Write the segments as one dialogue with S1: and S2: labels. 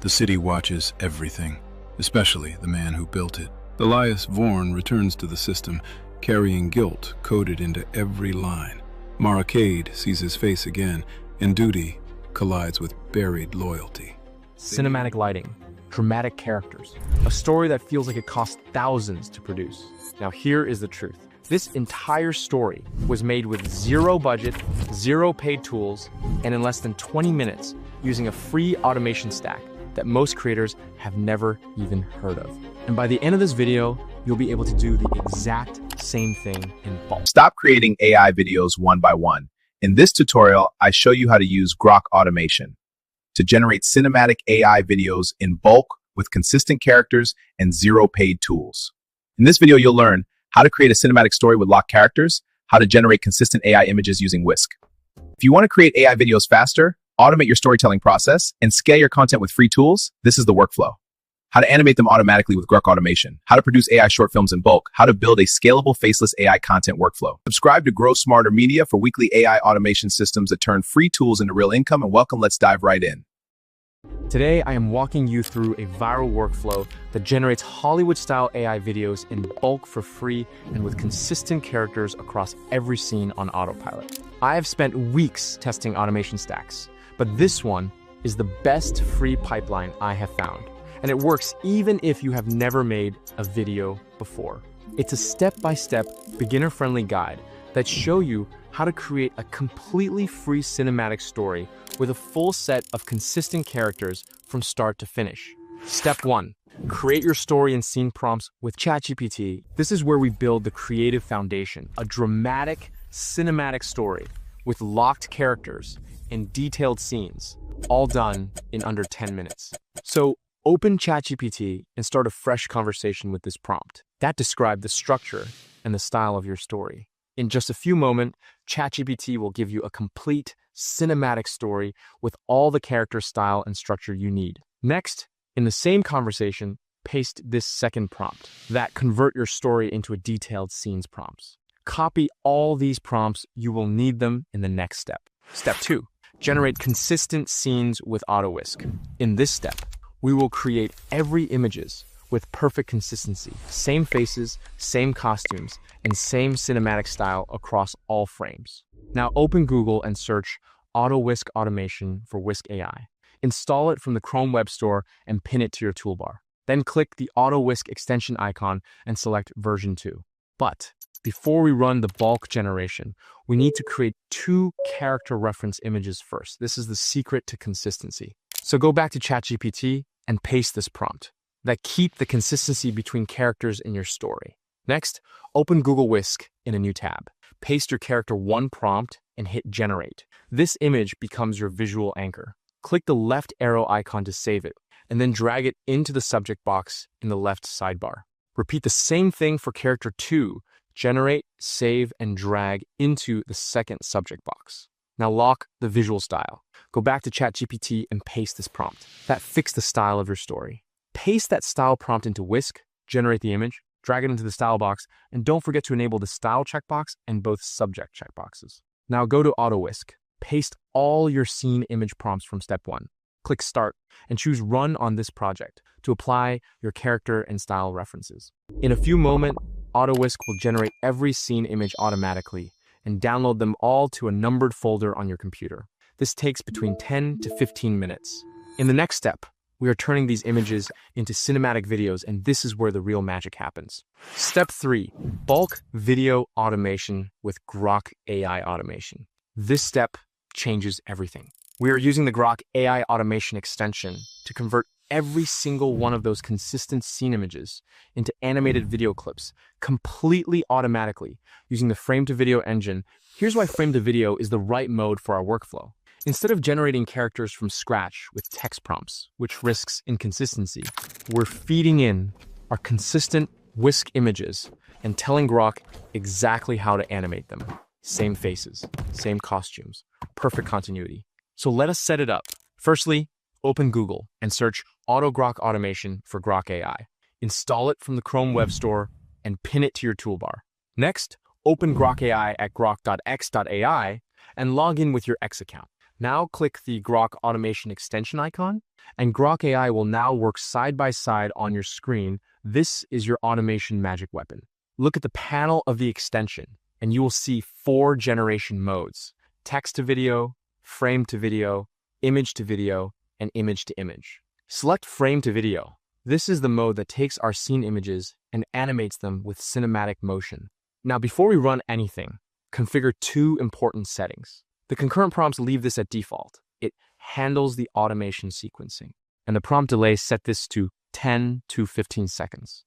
S1: The city watches everything, especially the man who built it. Elias Vorn returns to the system, carrying guilt coded into every line. Maracade sees his face again, and duty collides with buried loyalty.
S2: Cinematic lighting, dramatic characters, a story that feels like it cost thousands to produce. Now here is the truth. This entire story was made with zero budget, zero paid tools, and in less than 20 minutes using a free automation stack that most creators have never even heard of. And by the end of this video, you'll be able to do the exact same thing in bulk.
S3: Stop creating AI videos one by one. In this tutorial, I show you how to use Grok Automation to generate cinematic AI videos in bulk with consistent characters and zero paid tools. In this video, you'll learn how to create a cinematic story with locked characters, how to generate consistent AI images using Whisk. If you want to create AI videos faster, automate your storytelling process, and scale your content with free tools, this is the workflow. How to animate them automatically with Grok Automation, how to produce AI short films in bulk, how to build a scalable faceless AI content workflow. Subscribe to Grow Smarter Media for weekly AI automation systems that turn free tools into real income, and welcome, let's dive right in.
S2: Today, I am walking you through a viral workflow that generates Hollywood-style AI videos in bulk for free and with consistent characters across every scene on autopilot. I have spent weeks testing automation stacks, but this one is the best free pipeline I have found. And it works even if you have never made a video before. It's a step-by-step, beginner-friendly guide that shows you how to create a completely free cinematic story with a full set of consistent characters from start to finish. Step 1. Create your story and scene prompts with ChatGPT. This is where we build the creative foundation, a dramatic, cinematic story with locked characters and detailed scenes, all done in under 10 minutes. So open ChatGPT and start a fresh conversation with this prompt. That describes the structure and the style of your story. In just a few moments, ChatGPT will give you a complete cinematic story with all the character style and structure you need. Next, in the same conversation, paste this second prompt that convert your story into a detailed scenes prompts. Copy all these prompts. You will need them in the next step. Step 2. Generate consistent scenes with Whisk. In this step, we will create every images with perfect consistency, same faces, same costumes, and same cinematic style across all frames. Now open Google and search Whisk Automation for Whisk AI. Install it from the Chrome Web Store and pin it to your toolbar. Then click the Whisk extension icon and select version 2. But before we run the bulk generation, we need to create 2 character reference images first. This is the secret to consistency. So go back to ChatGPT and paste this prompt that keep the consistency between characters in your story. Next, open Google Whisk in a new tab. Paste your character 1 prompt and hit generate. This image becomes your visual anchor. Click the left arrow icon to save it, and then drag it into the subject box in the left sidebar. Repeat the same thing for character 2. Generate, save, and drag into the second subject box. Now lock the visual style. Go back to ChatGPT and paste this prompt. That fixed the style of your story. Paste that style prompt into Whisk, generate the image, drag it into the style box, and don't forget to enable the style checkbox and both subject checkboxes. Now go to Whisk. Paste all your scene image prompts from step 1. Click Start and choose Run on this project to apply your character and style references. In a few moments, Whisk will generate every scene image automatically and download them all to a numbered folder on your computer. This takes between 10 to 15 minutes. In the next step, we are turning these images into cinematic videos, and this is where the real magic happens. Step 3, bulk video automation with Grok AI automation. This step changes everything. We are using the Grok AI automation extension to convert every single one of those consistent scene images into animated video clips completely automatically using the Frame-to-Video engine. Here's why Frame-to-Video is the right mode for our workflow. Instead of generating characters from scratch with text prompts, which risks inconsistency, we're feeding in our consistent Whisk images and telling Grok exactly how to animate them. Same faces, same costumes, perfect continuity. So let us set it up. Firstly, open Google and search Grok Automation for Grok AI. Install it from the Chrome Web Store and pin it to your toolbar. Next, open Grok AI at grok.x.ai and log in with your X account. Now click the Grok Automation extension icon, and Grok AI will now work side by side on your screen. This is your automation magic weapon. Look at the panel of the extension, and you will see 4 generation modes: text to video, frame to video, image to video, and image to image. Select frame to video. This is the mode that takes our scene images and animates them with cinematic motion. Now, before we run anything, configure 2 important settings. The concurrent prompts leave this at default. It handles the automation sequencing. And the prompt delay, set this to 10 to 15 seconds.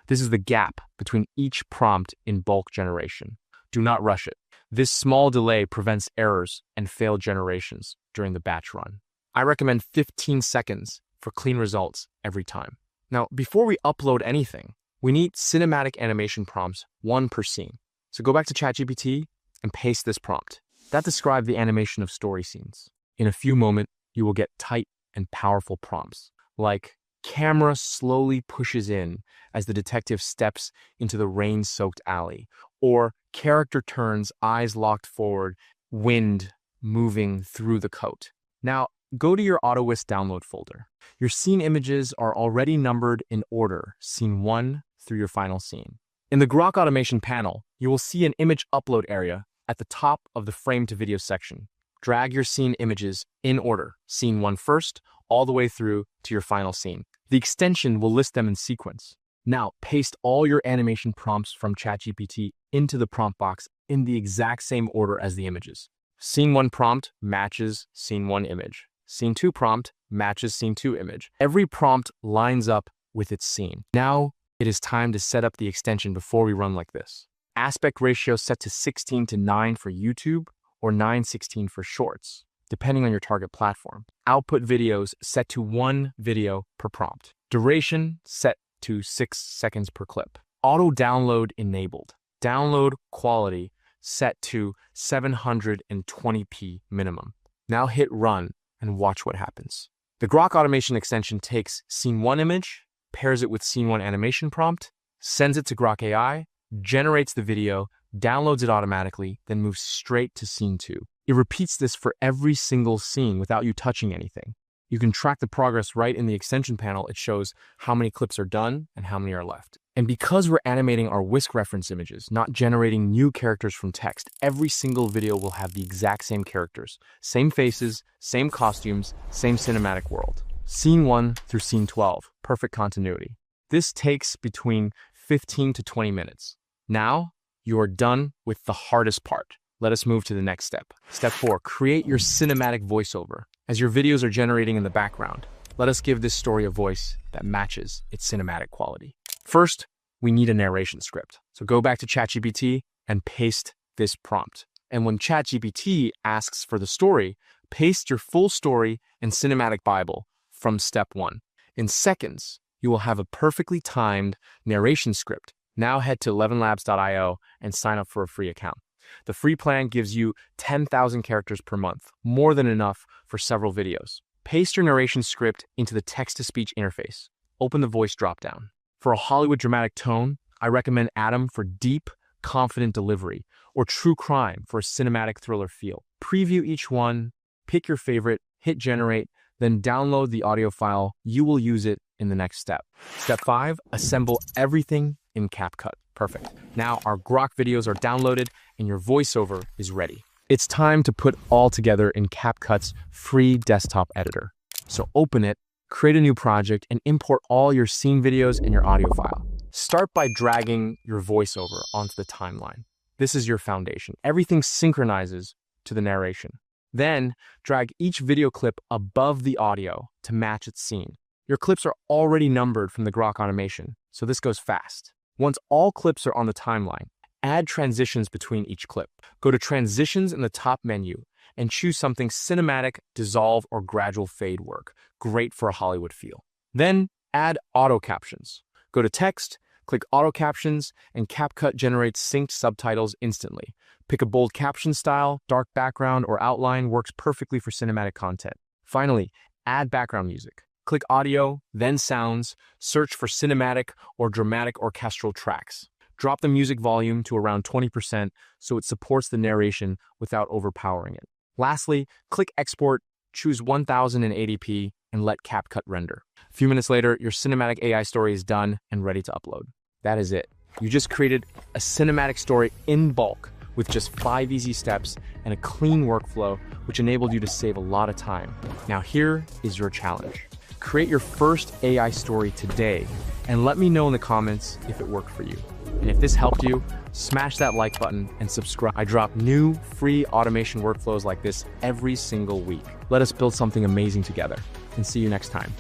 S2: This is the gap between each prompt in bulk generation. Do not rush it. This small delay prevents errors and failed generations during the batch run. I recommend 15 seconds for clean results every time. Now, before we upload anything, we need cinematic animation prompts, 1 per scene. So go back to ChatGPT and paste this prompt. That describes the animation of story scenes. In a few moments, you will get tight and powerful prompts, like camera slowly pushes in as the detective steps into the rain-soaked alley, or character turns, eyes locked forward, wind moving through the coat. Now, go to your Whisk download folder. Your scene images are already numbered in order, scene 1 through your final scene. In the Grok Automation panel, you will see an image upload area at the top of the frame to video section. Drag your scene images in order, scene 1 first, all the way through to your final scene. The extension will list them in sequence. Now, paste all your animation prompts from ChatGPT into the prompt box in the exact same order as the images. Scene 1 prompt matches scene 1 image. Scene 2 prompt matches scene 2 image. Every prompt lines up with its scene. Now, it is time to set up the extension before we run like this. Aspect ratio set to 16:9 for YouTube or 9:16 for Shorts, depending on your target platform. Output videos set to 1 video per prompt. Duration set to 6 seconds per clip. Auto download enabled. Download quality set to 720p minimum. Now hit run and watch what happens. The Grok Automation extension takes scene 1 image, pairs it with scene 1 animation prompt, sends it to Grok AI, generates the video, downloads it automatically, then moves straight to scene 2. It repeats this for every single scene without you touching anything. You can track the progress right in the extension panel. It shows how many clips are done and how many are left. And because we're animating our Whisk reference images, not generating new characters from text, every single video will have the exact same characters, same faces, same costumes, same cinematic world. Scene 1 through scene 12, perfect continuity. This takes between 15 to 20 minutes. Now, you are done with the hardest part. Let us move to the next step. Step 4, create your cinematic voiceover. As your videos are generating in the background, let us give this story a voice that matches its cinematic quality. First, we need a narration script. So go back to ChatGPT and paste this prompt. And when ChatGPT asks for the story, paste your full story and cinematic Bible from step 1. In seconds, you will have a perfectly timed narration script. Now head to 11labs.io and sign up for a free account. The free plan gives you 10,000 characters per month, more than enough for several videos. Paste your narration script into the text-to-speech interface. Open the voice dropdown. For a Hollywood dramatic tone, I recommend Atom for deep, confident delivery, or True Crime for a cinematic thriller feel. Preview each one, pick your favorite, hit generate, then download the audio file. You will use it in the next step. Step 5, assemble everything in CapCut. Perfect. Now our Grok videos are downloaded and your voiceover is ready. It's time to put all together in CapCut's free desktop editor. So open it, create a new project, and import all your scene videos and your audio file. Start by dragging your voiceover onto the timeline. This is your foundation. Everything synchronizes to the narration. Then drag each video clip above the audio to match its scene. Your clips are already numbered from the Grok Automation, so this goes fast. Once all clips are on the timeline, add transitions between each clip. Go to Transitions in the top menu and choose something cinematic, dissolve, or gradual fade work. Great for a Hollywood feel. Then add auto captions. Go to Text, click Auto Captions, and CapCut generates synced subtitles instantly. Pick a bold caption style, dark background, or outline works perfectly for cinematic content. Finally, add background music. Click Audio, then Sounds, search for cinematic or dramatic orchestral tracks. Drop the music volume to around 20% so it supports the narration without overpowering it. Lastly, click Export, choose 1080p, and let CapCut render. A few minutes later, your cinematic AI story is done and ready to upload. That is it. You just created a cinematic story in bulk with just 5 easy steps and a clean workflow, which enabled you to save a lot of time. Now here is your challenge. Create your first AI story today and let me know in the comments if it worked for you. And if this helped you, smash that like button and subscribe. I drop new free automation workflows like this every single week. Let us build something amazing together, and see you next time.